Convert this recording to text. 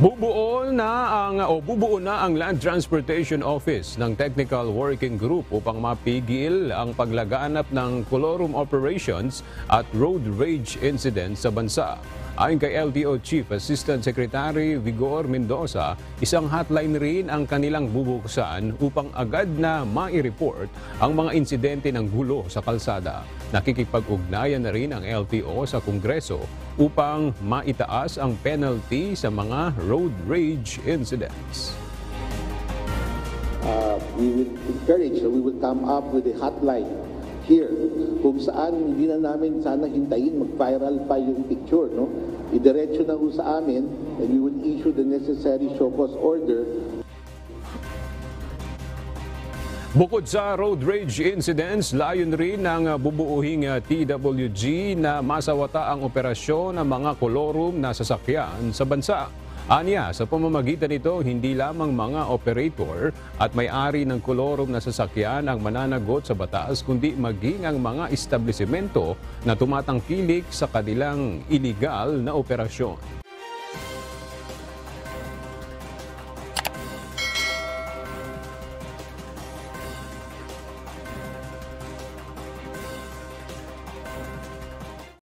Bubuo na ang Land Transportation Office ng Technical Working Group upang mapigil ang paglaganap ng colorum operations at road rage incidents sa bansa. Ayon kay LTO Chief Assistant Secretary Vigor Mendoza, isang hotline rin ang kanilang bubuksan upang agad na mai-report ang mga insidente ng gulo sa kalsada. Nakikipag-ugnayan na rin ang LTO sa Kongreso upang maitaas ang penalty sa mga road rage incidents. We will encourage, we will come up with a hotline here kung saan hindi na namin sana hintayin mag-viral pa yung picture, no? Idiretso na ho sa amin and we will issue the necessary show cause order. Bukod sa road rage incidents, layon rin ng bubuuhing TWG na masawata ang operasyon ng mga kolorum na sasakyan sa bansa. Aniya, sa pamamagitan nito, hindi lamang mga operator at may-ari ng kolorum na sasakyan ang mananagot sa batas, kundi maging ang mga establisimento na tumatangkilik sa kanilang iligal na operasyon.